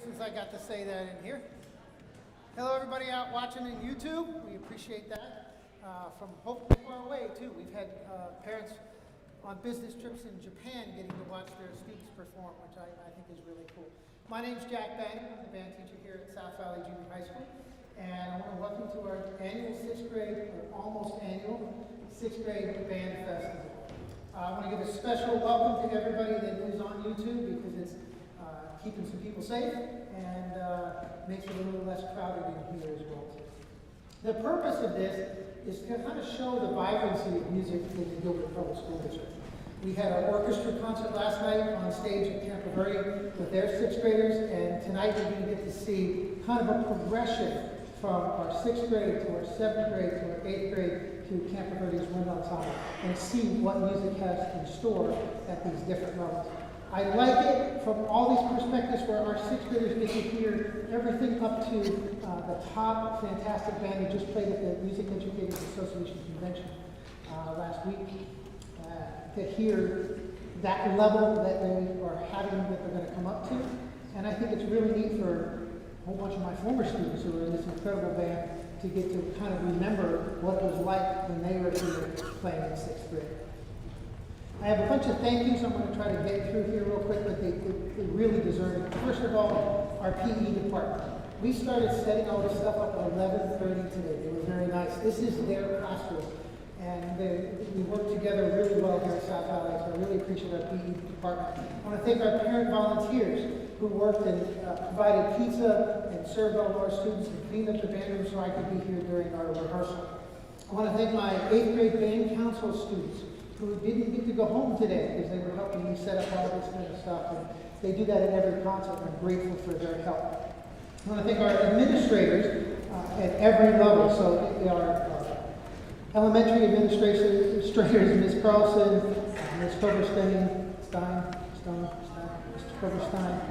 since I got to say that in here. Hello, everybody out watching on YouTube. We appreciate that. From hopefully far away, too. We've had parents on business trips in Japan getting to watch their students perform, which I think is really cool. My name's Jack Bang. I'm the band teacher here at South Valley Junior High School. And I want to welcome to our annual 6th grade, or almost annual, 6th grade band festival. I want to give a special welcome to everybody that is on YouTube because it's keeping some people safe and makes it a little less crowded in here as well. The purpose of this is to kind of show the vibrancy of music in the Gilbert Public School District. We had our orchestra concert last night on stage at Campo Verde with their 6th graders, and tonight we're going to get to see kind of a progression from our 6th grade to our 7th grade to our 8th grade to Campo Verde's wind ensemble and see what music has in store at these different levels. I like it from all these perspectives where our 6th graders get to hear everything up to the top fantastic band who just played at the Music Educators Association convention last week. To hear that level that they are having that they're going to come up to. And I think it's really neat for a whole bunch of my former students who are in this incredible band to get to kind of remember what it was like when they were here playing in 6th grade. I have a bunch of thank yous I'm going to try to get through here real quick, but they really deserve it. First of all, our PE department. We started setting all this stuff up at 11:30 today. It was very nice. This is their classroom, and we work together really well here at South Valley, so I really appreciate our PE department. I want to thank our parent volunteers who worked and provided pizza and served all of our students and cleaned up the band room so I could be here during our rehearsal. I want to thank my 8th grade band council students who didn't get to go home today because they were helping me set up all this kind of stuff. And they do that at every concert, and I'm grateful for their help. I want to thank our administrators at every level. So our elementary administrators, Ms. Carlson, Ms. Coverstein, Mr. Coverstein.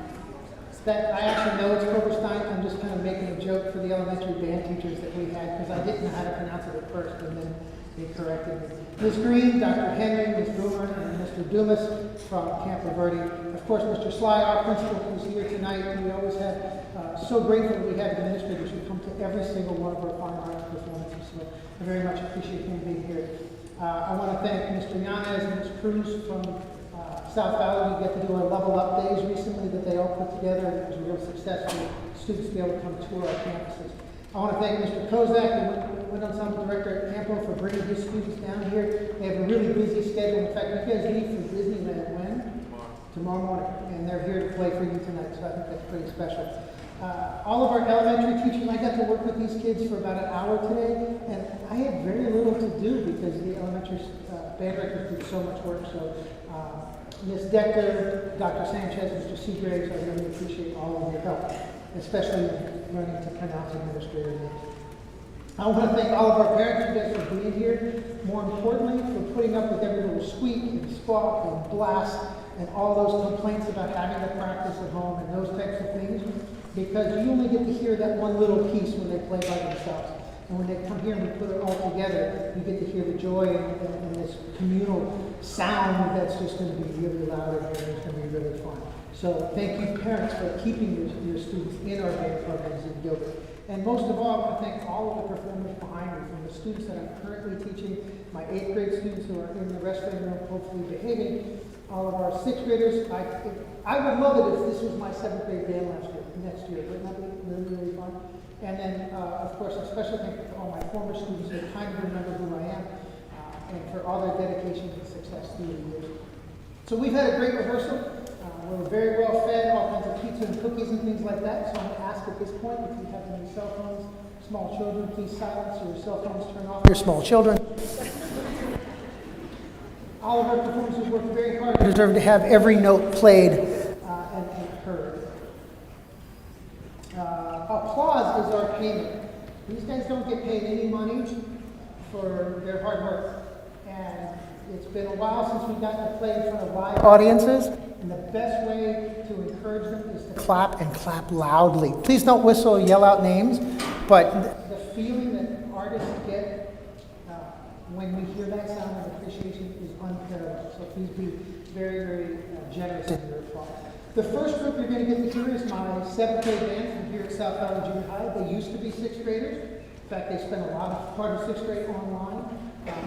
I actually know it's Coverstein. I'm just kind of making a joke for the elementary band teachers that we had because I didn't know how to pronounce it at first, and then they corrected me. Ms. Green, Dr. Henry, Ms. Boomer, and Mr. Dumas from Campo Verde. Of course, Mr. Sly, our principal, who's here tonight. We always have, so grateful that we have administrators who come to every single one of our fine arts performances. So I very much appreciate him being here. I want to thank Mr. Yanez and Ms. Cruz from South Valley. We got to do our Level Up Days recently that they all put together, and it was a real success for students to be able to come tour our campuses. I want to thank Mr. Kozak, the Wind Ensemble Director at Campo, for bringing his students down here. They have a really busy schedule. In fact, you guys leave for Disneyland when? Tomorrow morning. And they're here to play for you tonight, so I think that's pretty special. All of our elementary teachers, I got to work with these kids for about an hour today, and I had very little to do because the elementary band directors did so much work. So Ms. Decker, Dr. Sanchez, Mr. Seagraves, I really appreciate all of your help, especially learning to pronounce administrator names. I want to thank all of our parents, you guys, for being here. More importantly, for putting up with every little squeak and squawk and blast and all those complaints about having to practice at home and those types of things, because you only get to hear that one little piece when they play by themselves. And when they come here and we put it all together, you get to hear the joy and this communal sound that's just going to be really loud and it's going to be really fun. So thank you, parents, for keeping your students in our band programs in Gilbert. And most of all, I want to thank all of the performers behind me, from the students that I'm currently teaching, my 8th grade students who are in the wrestling room, hopefully behaving, all of our 6th graders. I would love it if this was my 7th grade band next year. Wouldn't that be really, really fun? And then, of course, a special thank you to all my former students who kind of remember who I am, and for all their dedication and success through the years. So we've had a great rehearsal. We're very well fed, all kinds of pizza and cookies and things like that. So I'm going to ask at this point if you have any cell phones, small children, please silence your cell phones, turn off your small children. All of our performances worked very hard. We deserve to have every note played and heard. Applause is our payment. These guys don't get paid any money for their hard work. And it's been a while since we've gotten to play in front of live audiences. And the best way to encourage them is to clap and clap loudly. Please don't whistle or yell out names, but the feeling that artists get when we hear that sound of appreciation is unparalleled. So please be very, very generous in your applause. The first group you're going to get to hear is my 7th grade band from here at South Valley Junior High. They used to be 6th graders. In fact, they spent a lot of part of 6th grade online.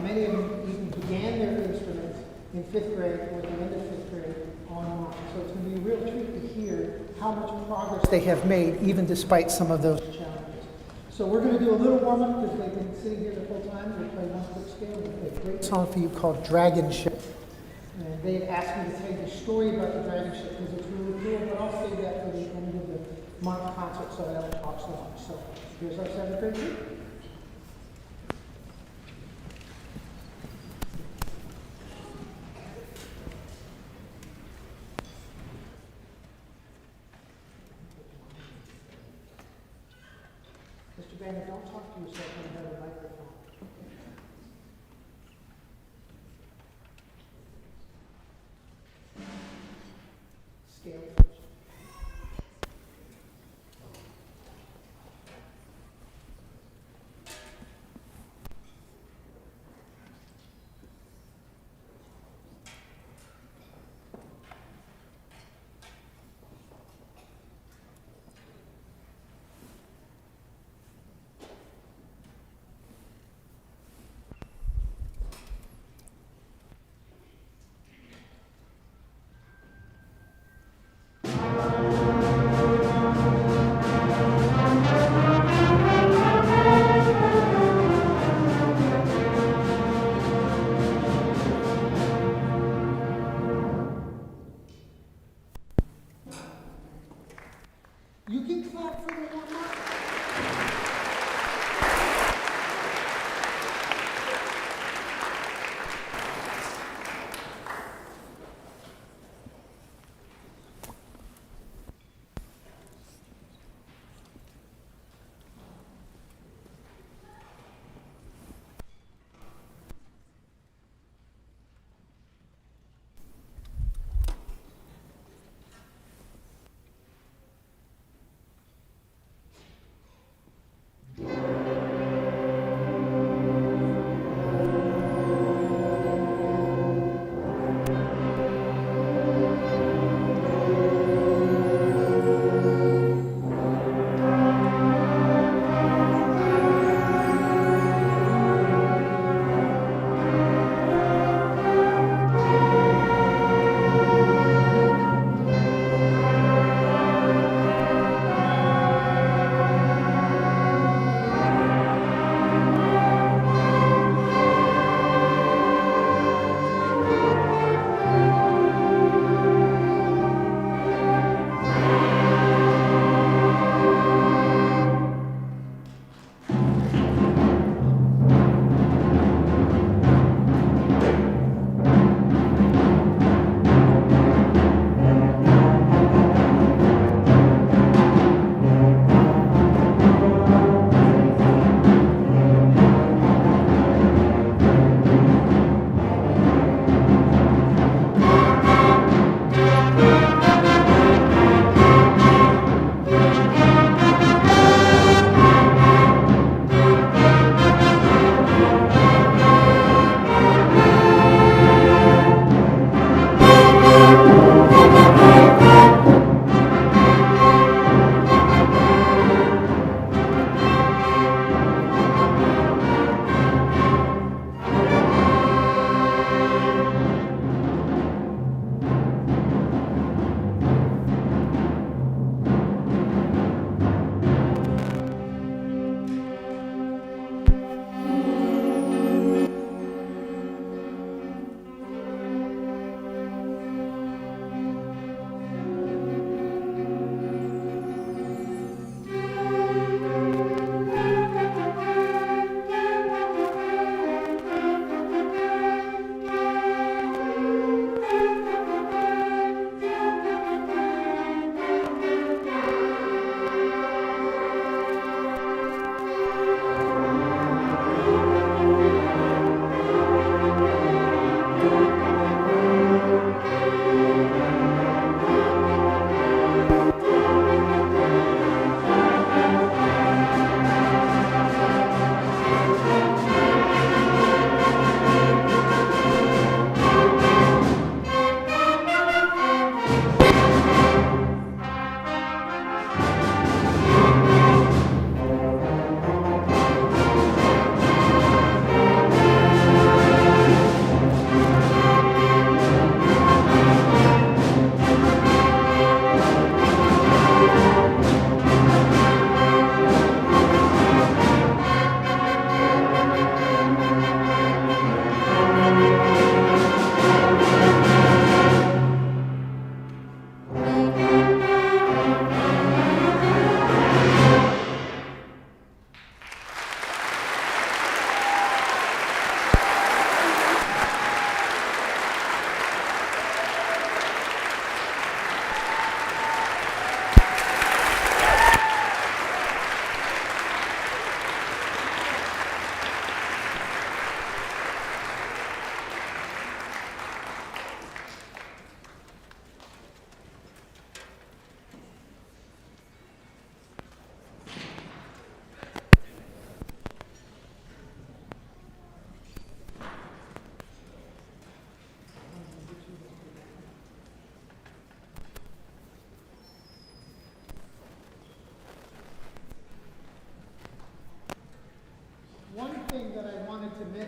Many of them even began their instruments in 5th grade or the end of 5th grade online. So it's going to be a real treat to hear how much progress they have made, even despite some of those challenges. So we're going to do a little warm-up because they've been sitting here the whole time. We'll play one quick scale and play a great song for you called Dragon Ship. And they had asked me to tell you the story about the dragon ship because it's really cool, but I'll save that for the end of the month concert so I don't talk so much. So here's our 7th grade group. Mr. Banner, don't talk to yourself when you have a microphone. Scale first. You can clap for the warm-up.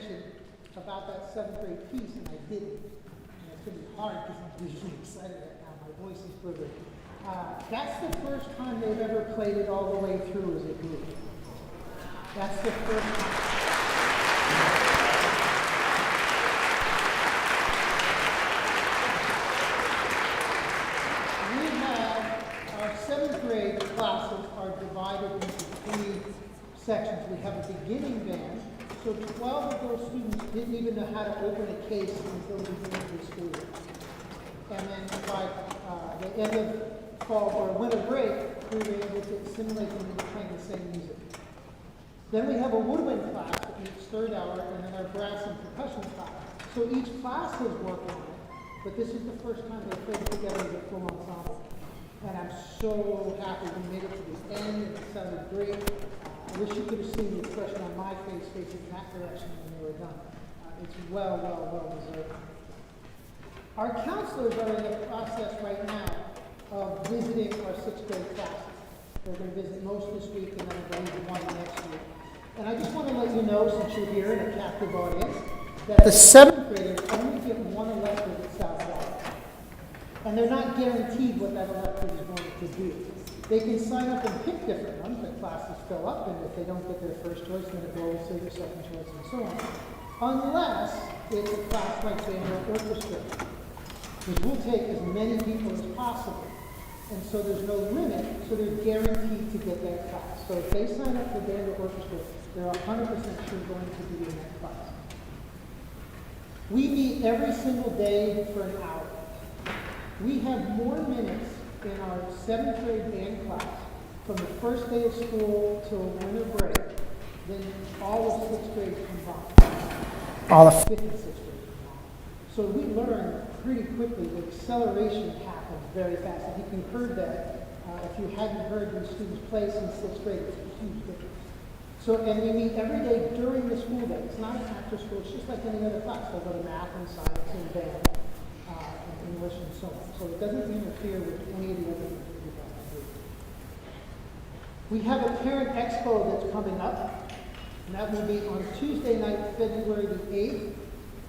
attention about that 7th grade piece, and I didn't. And it's going to be hard because I'm usually excited right now. My voice is quivering. That's the first time they've ever played it all the way through as a group. That's the first time. We have our 7th grade classes are divided into 3 sections. We have a beginning band, so 12 of those students didn't even know how to open a case until the beginning of the school year. And then by the end of fall or winter break, we were able to simulate them into playing the same music. Then we have a woodwind class that meets 3rd hour, and then our brass and percussion class. So each class is working on it, but this is the first time they played together as a full ensemble. And I'm so happy we made it to the end, and it sounded great. I wish you could have seen the expression on my face facing that direction when they were done. It's well deserved. Our counselors are in the process right now of visiting our 6th grade classes. They're going to visit most this week, and then I believe one next week. And I just want to let you know, since you're here in a captive audience, that the 7th graders only get one elective at Southside. And they're not guaranteed what that elective is going to do. They can sign up and pick different ones, but classes fill up, and if they don't get their first choice, then it goes to their second choice, and so on. Unless it's a class like band or orchestra, because we'll take as many people as possible. And so there's no limit, so they're guaranteed to get that class. So if they sign up for band or orchestra, they're 100% sure going to be in that class. We meet every single day for an hour. We have more minutes in our 7th grade band class from the first day of school till winter break than all of 6th grade combined. All of 5th and 6th grade combined. So we learn pretty quickly. The acceleration happens very fast. I think you heard that. If you hadn't heard these students play since 6th grade, it's a huge difference. So, and we meet every day during the school day. It's not after school. It's just like any other class. They'll go to math and science and band. English and so on. So it doesn't interfere with any of the other things that we've got to do. We have a parent expo that's coming up, and that will be on Tuesday night, February the 8th.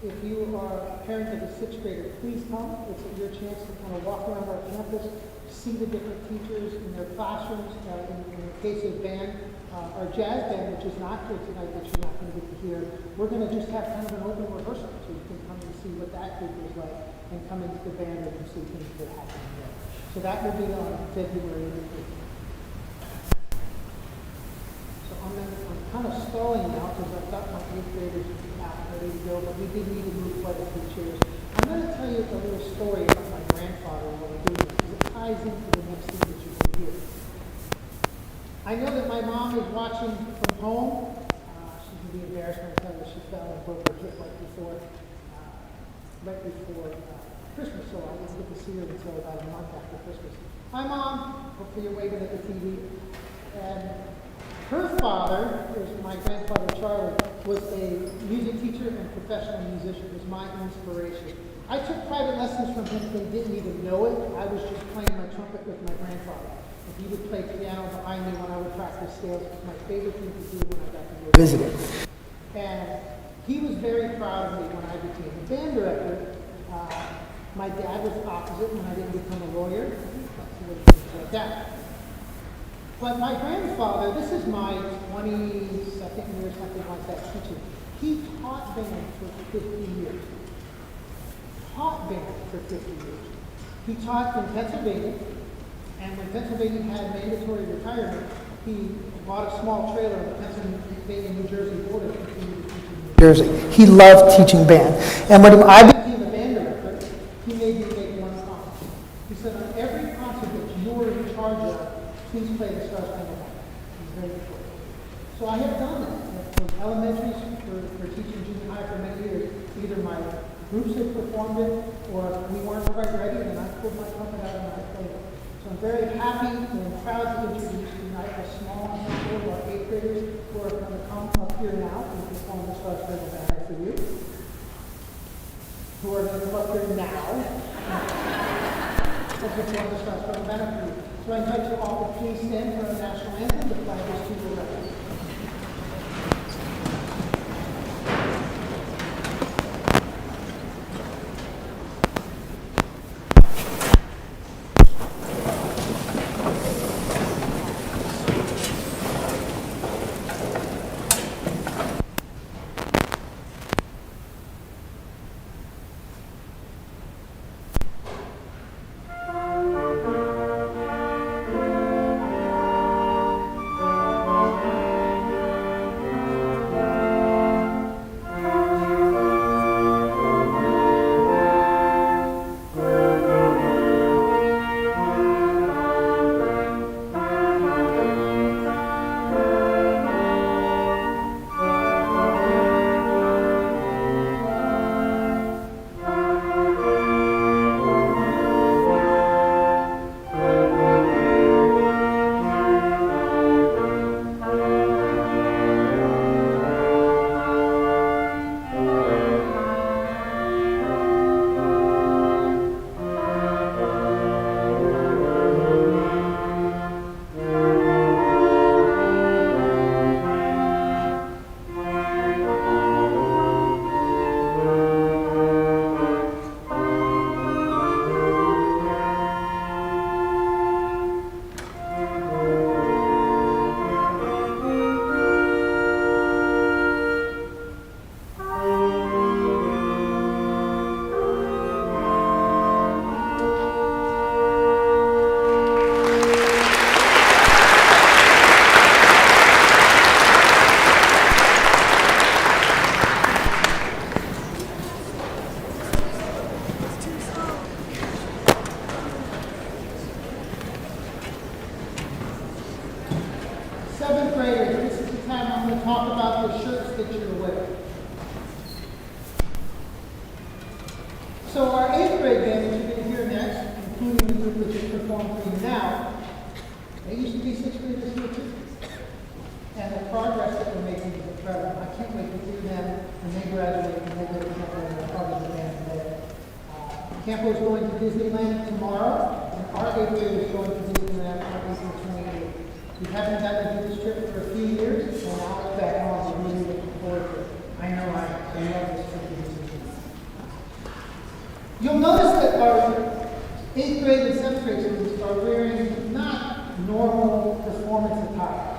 If you are a parent of a 6th grader, please come. It's your chance to kind of walk around our campus, see the different teachers in their classrooms. In the case of band, our jazz band, which is not here tonight, that you're not going to get to hear, we're going to just have kind of an open rehearsal, so you can come and see what that group is like, and come into the band and see things that are happening there. So that will be on February 8th. So I'm kind of stalling now because I've got my 8th graders out ready to go, but we did need to move quite a few chairs. I'm going to tell you a little story about my grandfather while we're doing this, because it ties into the next thing that you can hear. I know that my mom is watching from home. She's going to be embarrassed when I tell her she fell and broke her hip right before Christmas, so I didn't get to see her until about a month after Christmas. Hi, Mom. Hopefully you're waving at the TV. And her father, my grandfather Charlie, was a music teacher and professional musician. Was my inspiration. I took private lessons from him. They didn't even know it. I was just playing my trumpet with my grandfather. And he would play piano behind me when I would practice scales. It was my favorite thing to do when I got to go visit him. And he was very proud of me when I became a band director. My dad was opposite when I didn't become a lawyer. Like that. But my grandfather, this is my 22nd year, something like that, teaching. He taught band for 50 years. He taught in Pennsylvania, and when Pennsylvania had mandatory retirement, he bought a small trailer on the Pennsylvania-New Jersey border to continue to teach in New Jersey. He loved teaching band. And when I became a band director, he made me make one promise. He said, on every concert that you're in charge of, please play the Star Spangled Banner. He's very important. So I have done that. From elementary for teaching junior high for many years, either my groups have performed it, or we weren't quite ready, and I pulled my trumpet out and I played it. So I'm very happy and proud to introduce tonight a small ensemble of 8th graders who are going to come up here now and perform the Star Spangled Banner for you. Who are going to come up here now and perform the Star Spangled Banner for you. So I invite you all to please stand for our national anthem. The flag is to your right. talk about the shirts that you're wearing. So our 8th grade band that you're going to hear next, including the group that just performed for you now, they used to be 6th graders here too. And the progress that we're making is incredible. I can't wait to hear them when they graduate and they go to Campo and they're part of the band there. Campo is going to Disneyland tomorrow, and our 8th grade is going to Disneyland on April 28th. We haven't gotten to do this trip for a few years, and now it's back on, so we're really looking forward to it. I know I love this trip to Disneyland. You'll notice that our 8th grade and 7th grade students are wearing not normal performance attire.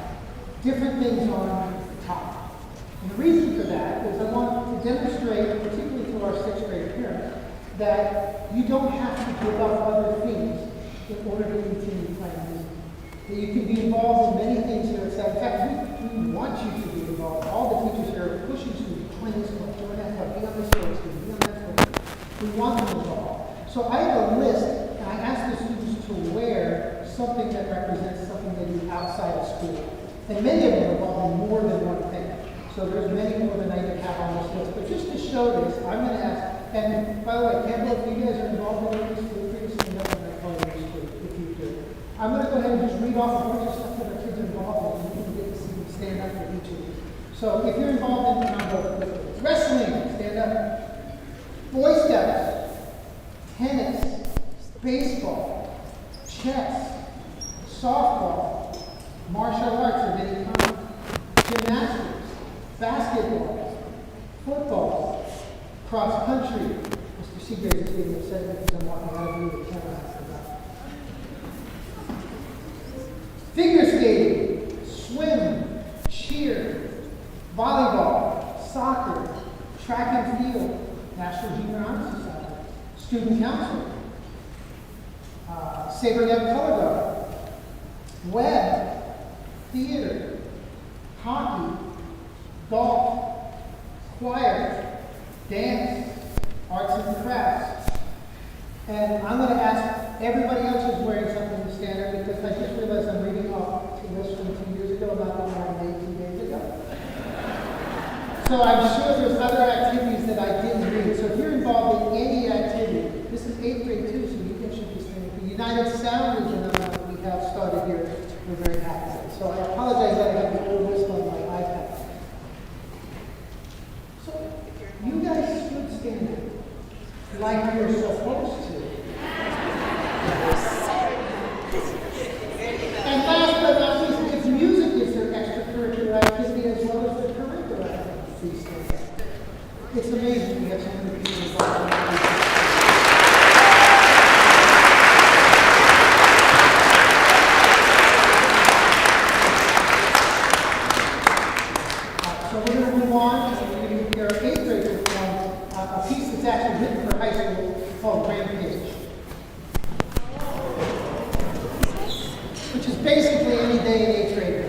Different things on the top. And the reason for that is I want to demonstrate, particularly to our 6th grade parents, that you don't have to give up other things in order to continue playing music. That you can be involved in many things here at SVJHS. In fact, we want you to be involved. All the teachers here are pushing you to join this club, join that club, be on this sports team, be on that sports team. We want them involved. So I have a list, and I ask the students to wear something that represents something they do outside of school. And many of them are involved in more than one thing. So there's many more than I even have on this list. But just to show this, I'm going to ask, and by the way, Campo, if you guys are involved in this, feel free to stand up and make part of this group if you do. I'm going to go ahead and just read off a bunch of stuff that our kids are involved in, and you can get to see them stand up for each of you. So if you're involved in wrestling, stand up. Boy Scouts, tennis, baseball, chess, softball, martial arts of any kind, gymnastics, basketball, football, cross country. Mr. Seagraves is getting upset because I'm walking out of view of the camera. Figure skating, swim, cheer, volleyball, soccer, track and field, National Junior Honor Society, student council, saber net color guard, web, theater, hockey, golf, choir, dance, arts and crafts. And I'm going to ask everybody else who's wearing something to stand up because I just realized I'm reading off a list from 2 years ago, not the one I made 2 days ago. So I'm sure there's other activities that I didn't read. So if you're involved in any activity, this is 8th grade too, so you guys should be standing. The United Sound is another one that we have started here. We're very happy with. So I apologize that I have the old list on my iPad. So you guys should stand up like you're supposed to. And last but not least, if music is their extracurricular activity as well as their curricular activity, please stand up. It's amazing we have so many people involved in that. So we're going to move on, and we're going to get our 8th grade perform a piece that's actually written for high school called Rampage. Which is basically any day in 8th grade.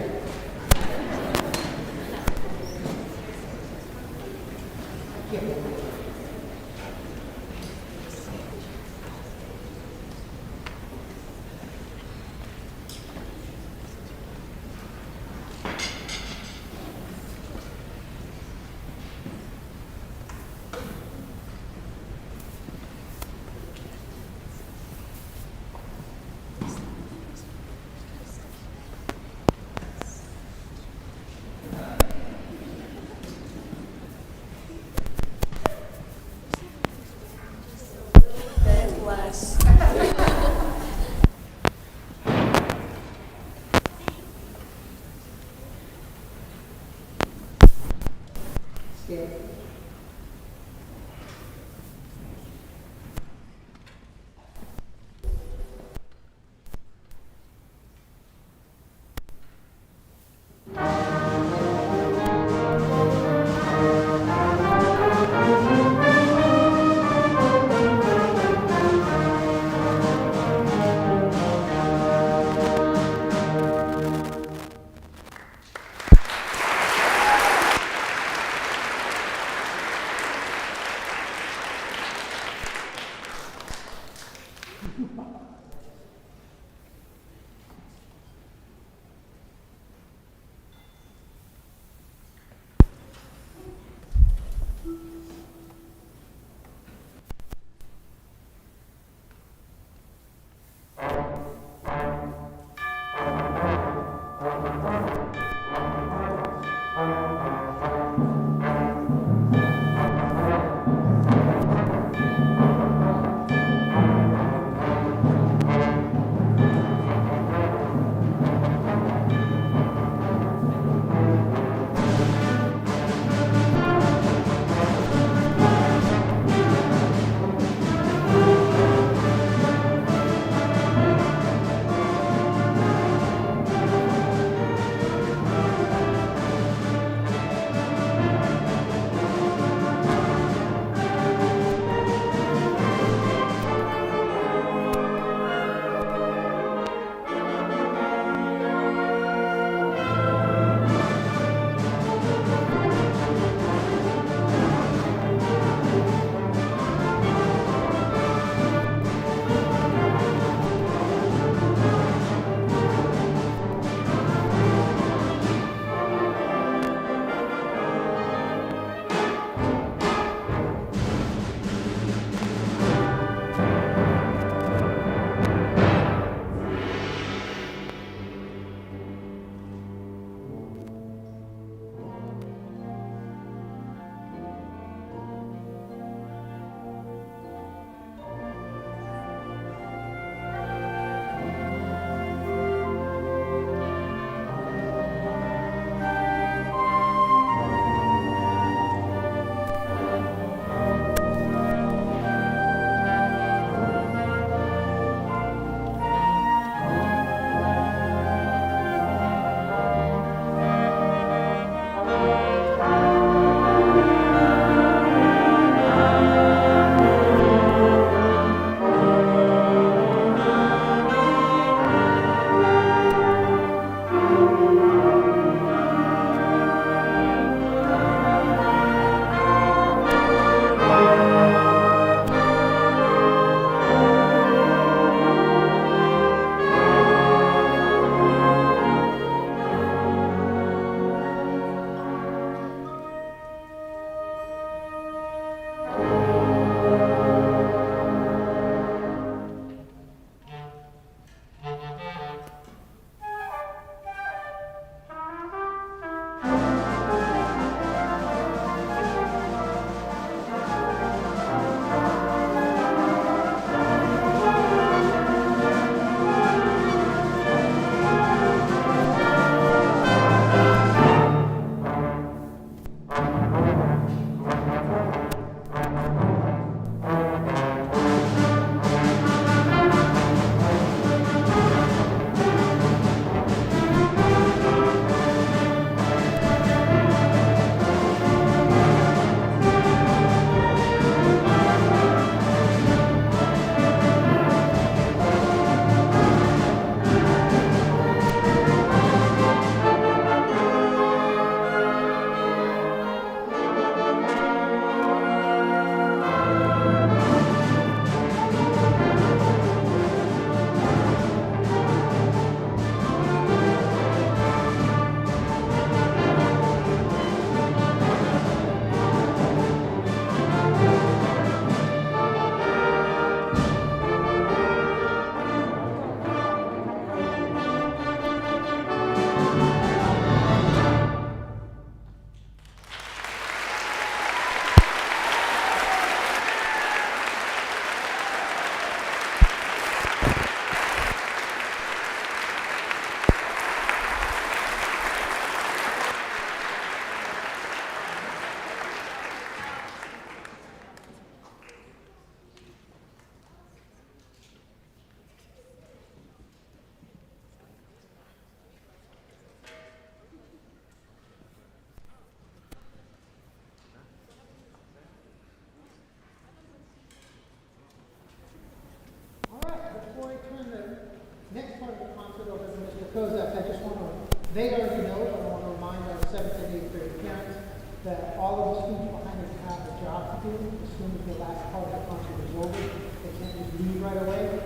Kozak, I just want to, they already know, but I want to remind our 7th and 8th grade parents that all of the students behind us have a job to do as soon as the last part of the concert is over. They can't just leave right away.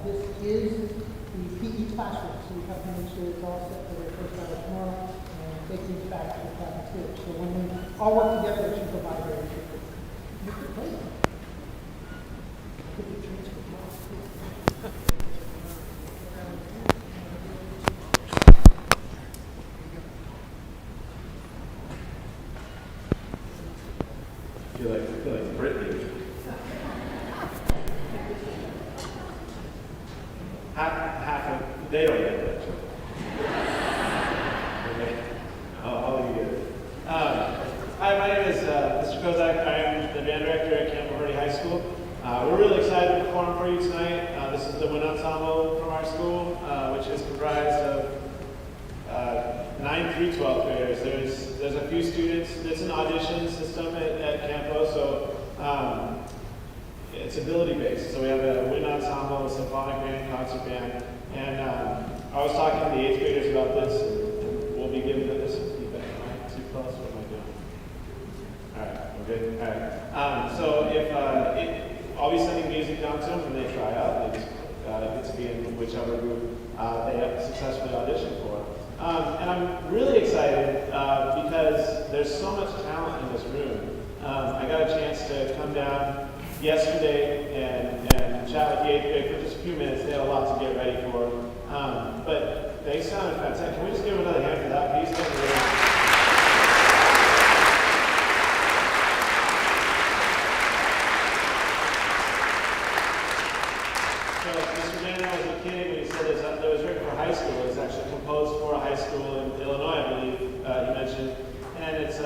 This is the PE classroom, so we have to make sure it's all set for their first hour tomorrow and take these back to the cafeteria. So when we all work together, it should provide very good. Mr. President. I feel like Brittany. Half of, they don't get that joke. Okay. I'll leave you get it. Hi, my name is Mr. Kozak. I am the band director at Campo Verde High School. We're really excited to perform for you tonight. This is the wind ensemble from our school, which is comprised of 9th through 12th graders. There's a few students. It's an audition system at Campo, so it's ability-based. So we have a wind ensemble, a symphonic band, concert band, and I was talking to the 8th graders about this, and we'll be giving this some feedback. Am I too close? What am I doing? All right, we're good. All right. So I'll be sending music down to them when they try out. They just get to be in whichever group they have successfully auditioned for. And I'm really excited because there's so much talent in this room. I got a chance to come down yesterday and chat with the 8th grade for just a few minutes. They had a lot to get ready for. But they sounded fantastic. Can we just give them another hand for that piece? So Mr. Banner was a kid when he said this, that was written for high school. It was actually composed for a high school in Illinois, I believe he mentioned. And it's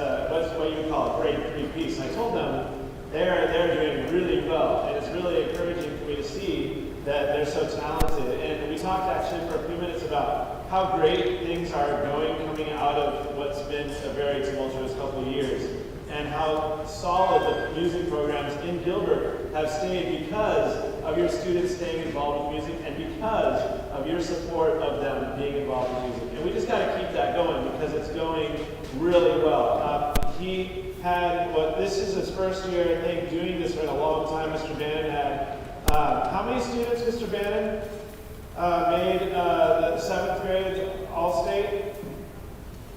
what you would call a grade 3 piece. And I told them they're doing really well, and it's really encouraging for me to see that they're so talented. And we talked actually for a few minutes about how great things are going coming out of what's been a very tumultuous couple of years, and how solid the music programs in Gilbert have stayed because of your students staying involved with music and because of your support of them being involved with music. And we just got to keep that going because it's going really well. He had, this is his first year, I think, doing this for a long time. Mr. Bannon had, how many students, Mr. Bannon, made the 7th grade All-State?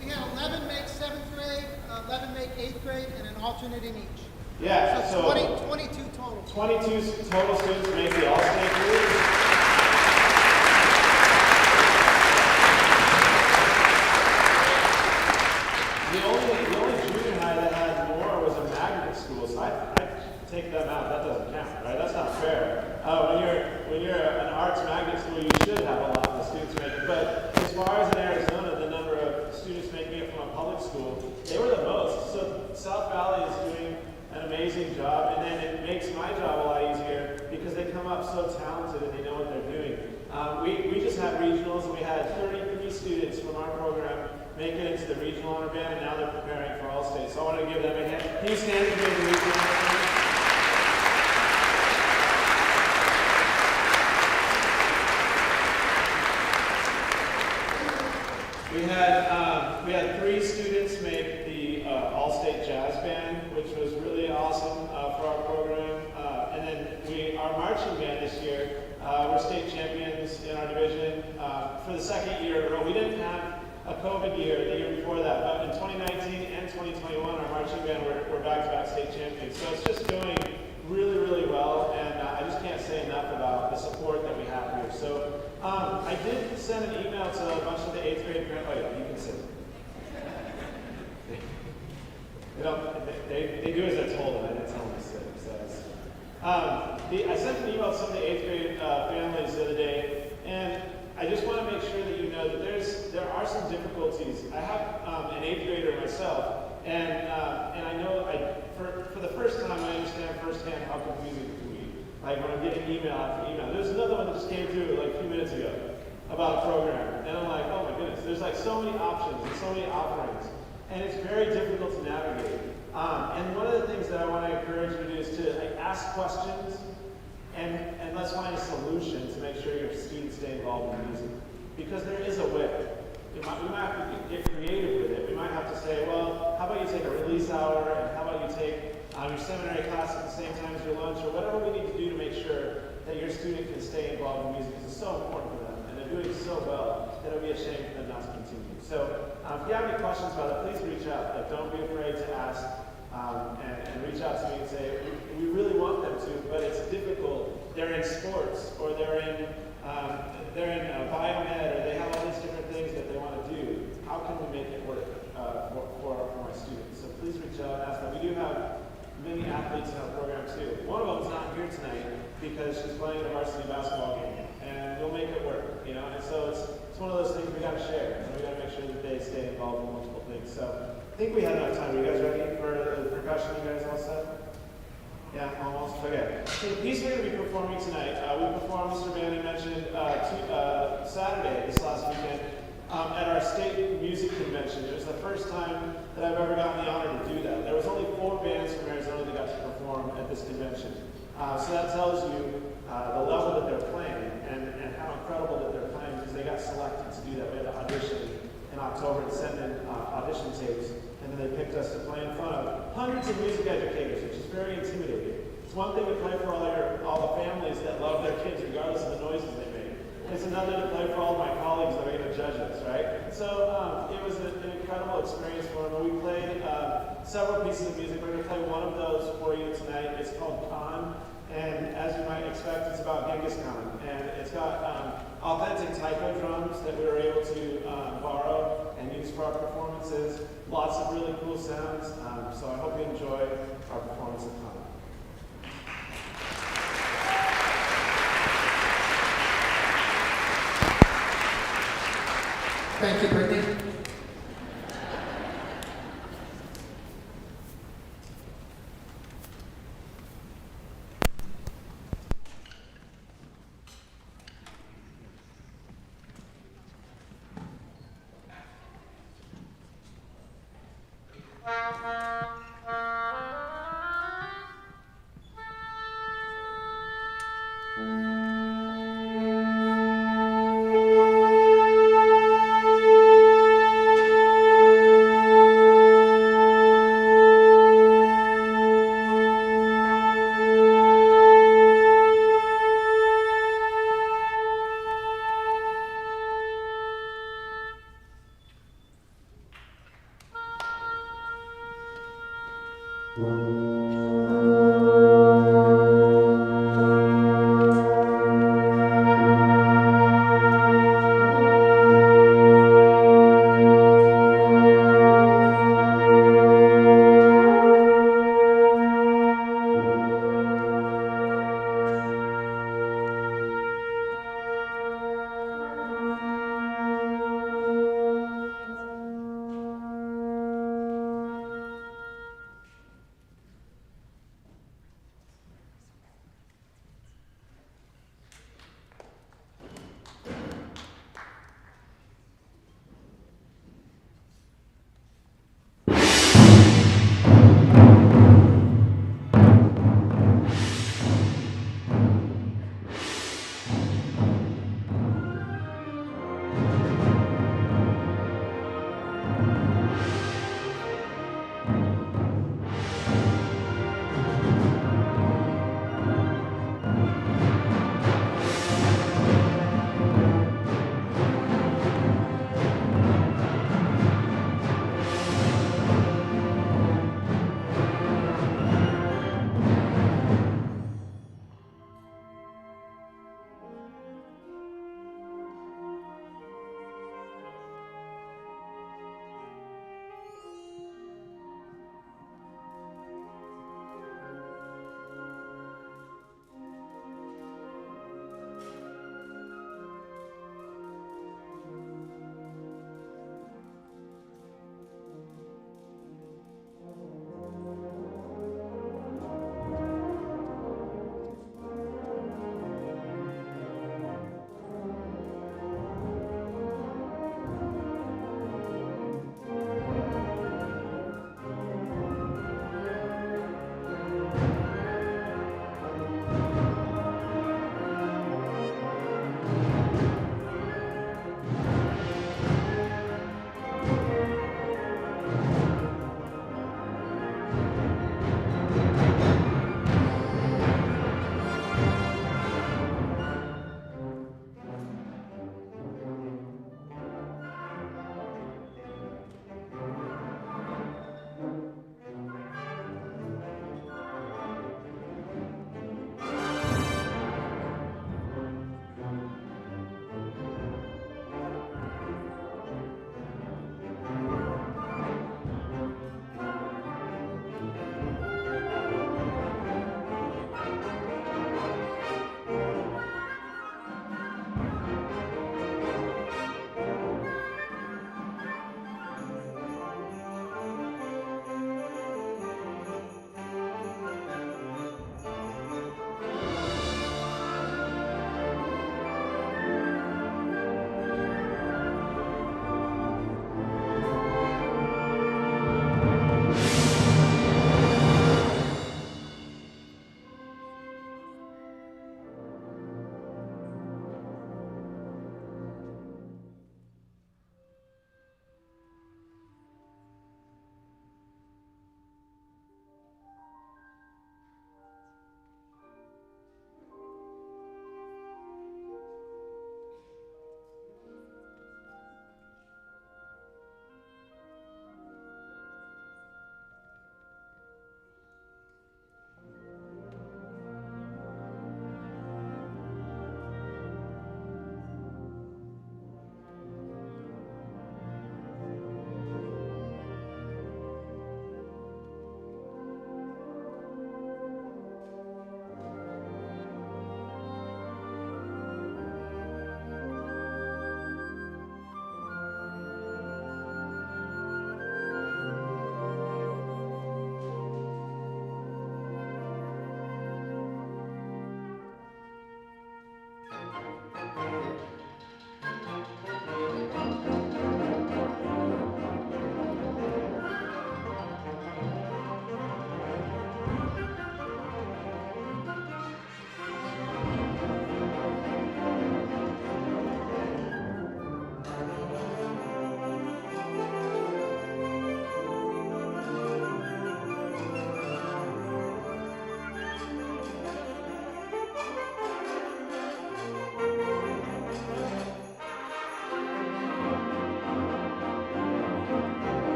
We had 11 make 7th grade, 11 make 8th grade, and an alternate in each. Yeah, so 22 total. 22 total students make the All-State group. The only junior high that had more was a magnet school, so I take them out. That doesn't count, right? That's not fair. When you're an arts magnet school, you should have a lot of students making. But as far as in Arizona, the number of students making it from a public school, they were the most. So South Valley is doing an amazing job, and then it makes my job a lot easier because they come up so talented and they know what they're doing. We just had regionals, and we had 33 students from our program make it into the regional honor band, and now they're preparing for All-State. So I want to give them a hand. Can you stand for the regional honor band? We had 3 students make the All-State Jazz Band, which was really awesome for our program. And then our marching band this year, we're state champions in our division for the 2nd year in a row. We didn't have a COVID year the year before that, but in 2019 and 2021, our marching band were back-to-back state champions. So it's just going really, really well, and I just can't say enough about the support that we have here. So I did send an email to a bunch of the 8th grade parents. Oh yeah, you can sit. They do as they're told, and I didn't tell them to sit. So I sent an email to some of the 8th grade families the other day, and I just want to make sure that you know that there are some difficulties. I have an 8th grader myself, and I know for the first time I understand firsthand how confusing it can be. Like when I'm getting email after email. There's another one that just came through like a few minutes ago about a program, and I'm like, oh my goodness, there's like so many options and so many offerings, and it's very difficult to navigate. And one of the things that I want to encourage you to do is to ask questions. And let's find a solution to make sure your students stay involved in music. Because there is a way. we might have to get creative with it. We might have to say, well, how about you take a release hour, and how about you take your seminary class at the same time as your lunch, or whatever we need to do to make sure that your student can stay involved in music, because it's so important for them, and they're doing so well that it would be a shame for them not to continue. So if you have any questions about it, please reach out. Like, don't be afraid to ask, and reach out to me and say, we really want them to, but it's difficult. They're in sports, or they're in biomed, or they have all these different things that they want to do. How can we make it work for my students? So please reach out and ask them. We do have many athletes in our program too. One of them is not here tonight because she's playing a varsity basketball game, and we'll make it work, you know. And so it's one of those things we got to share, and we got to make sure that they stay involved in multiple things. So I think we had enough time. Are you guys ready for the percussion? You guys all set? Yeah, almost. Okay. So the piece we're going to be performing tonight, we performed, Mr. Manning mentioned, Saturday, this last weekend, at our state music convention. It was the first time that I've ever gotten the honor to do that. There was only 4 bands from Arizona that got to perform at this convention. So that tells you the level that they're playing and how incredible that they're playing, because they got selected to do that. We had to audition in October and send in audition tapes. And then they picked us to play in front of hundreds of music educators, which is very intimidating. It's one thing to play for all the families that love their kids regardless of the noises they make. It's another to play for all of my colleagues that are going to judge us, right? So it was an incredible experience for them. We played several pieces of music. We're going to play one of those for you tonight. It's called Khan, and as you might expect, it's about Genghis Khan. And it's got authentic taiko drums that we were able to borrow and use for our performances. Lots of really cool sounds. So I hope you enjoy our performance of Khan. Thank you, Brittany.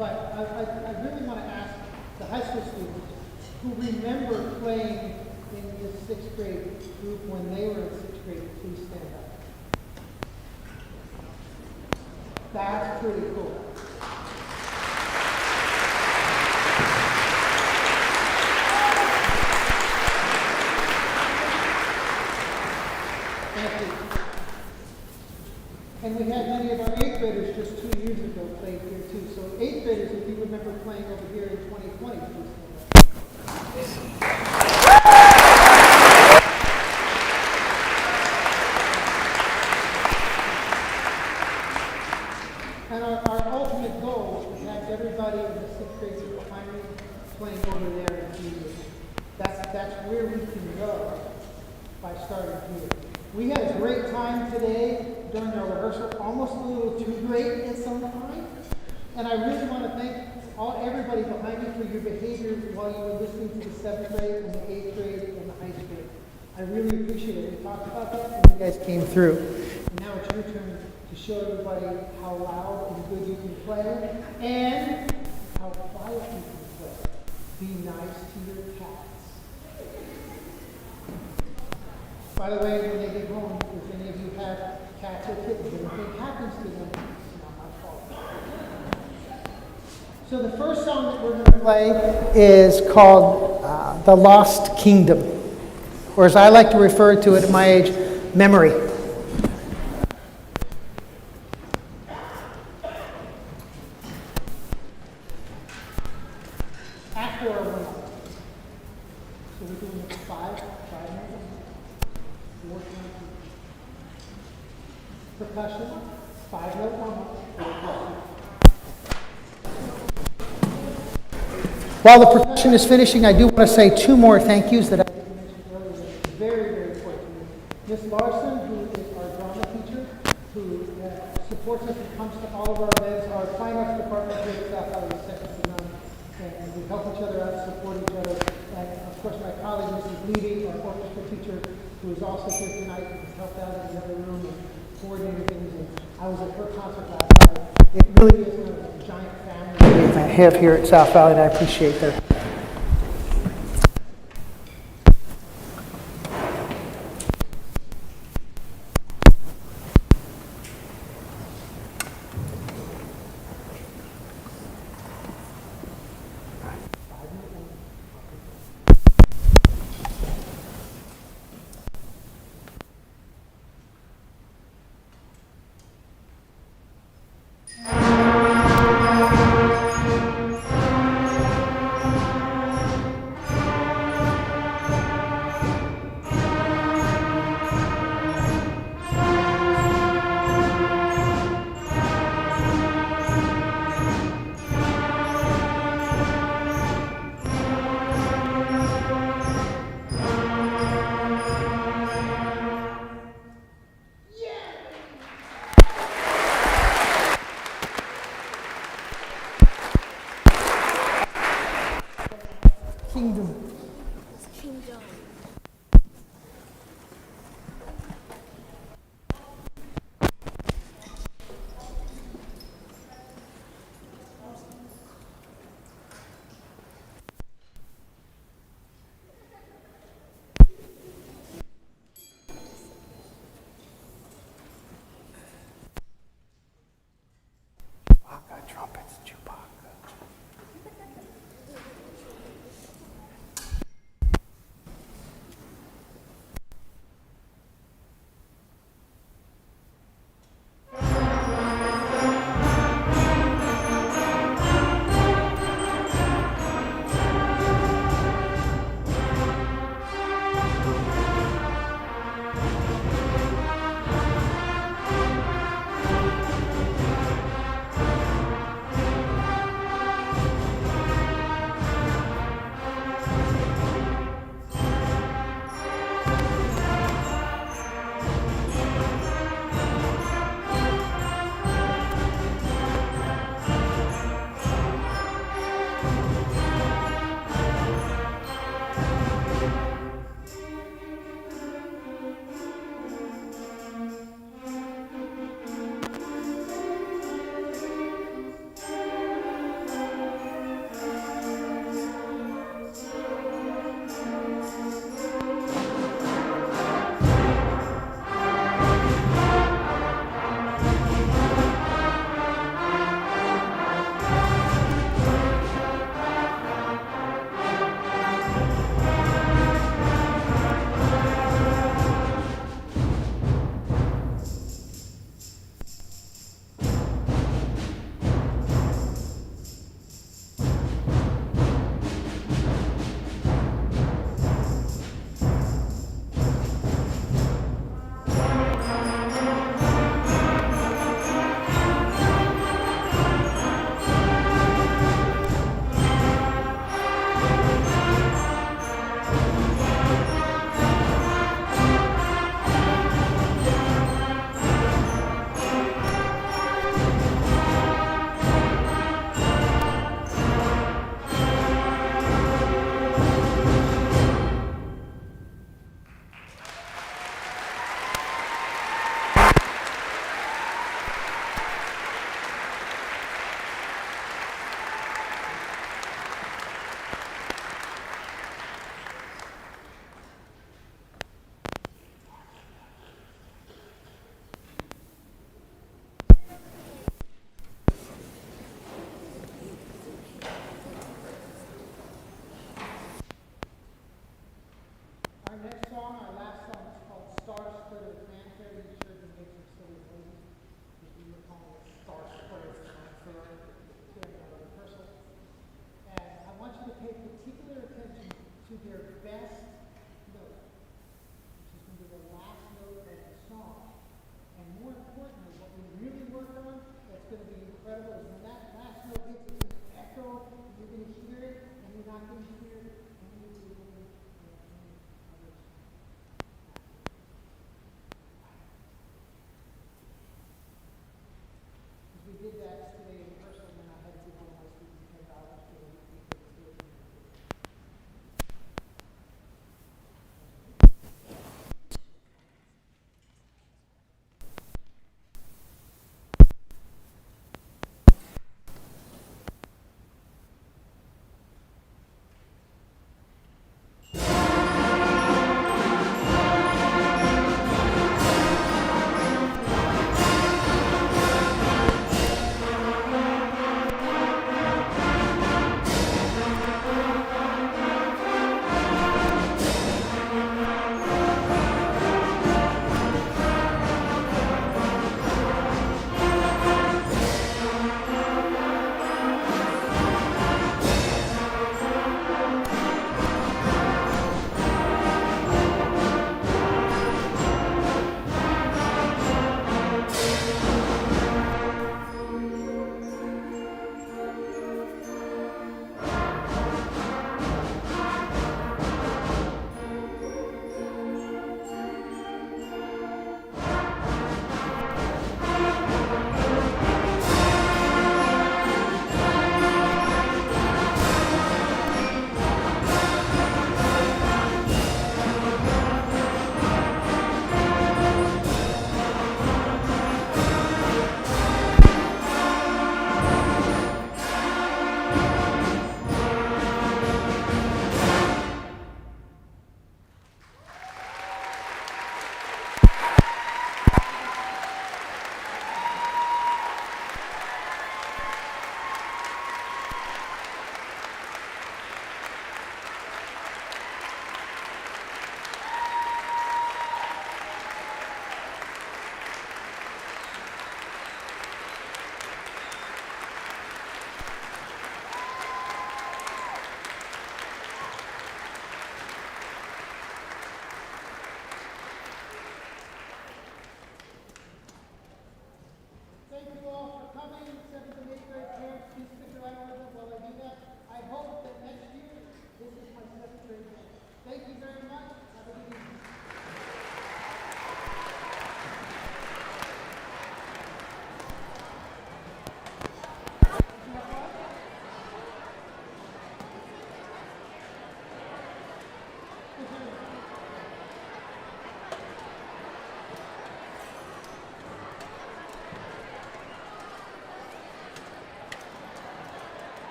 But I really want to ask the high school students who remember playing in the 6th grade group when they were in 6th grade, please stand up. That's pretty cool. Thank you. And we had many of our 8th graders just 2 years ago played here too. So 8th graders, if you remember playing over here in 2020, please stand up. And our ultimate goal is to have everybody in the 6th grade group behind me playing over there in junior. That's where we can go by starting here. We had a great time today during our rehearsal, almost a little too great at some point. And I really want to thank everybody behind me for your behavior while you were listening to the 7th grade and the 8th grade and the high grade. I really appreciate it. We talked about that and you guys came through. And now it's your turn to show everybody how loud and good you can play and how quiet you can play. Be nice to your cats. By the way, when they get home, if any of you have cats or kittens, if anything happens to them, it's not my fault. So the first song that we're going to play is called The Lost Kingdom, or as I like to refer to it at my age, Memory. After our warm-up. So we're doing 5 minutes. Percussion, 5-note warm-up. While the percussion is finishing, I do want to say 2 more thank yous that I didn't mention earlier. It's very, very important to me. Miss Larson, who is our drama teacher, who supports us and comes to all of our events. Our fine arts department here at South Valley is second to none. And we help each other out, support each other. And of course, my colleague, Mrs. Neely, our orchestra teacher, who is also here tonight and has helped out in the other room and coordinated things. And I was at her concert last night. It really is a giant family that we have here at South Valley, and I appreciate their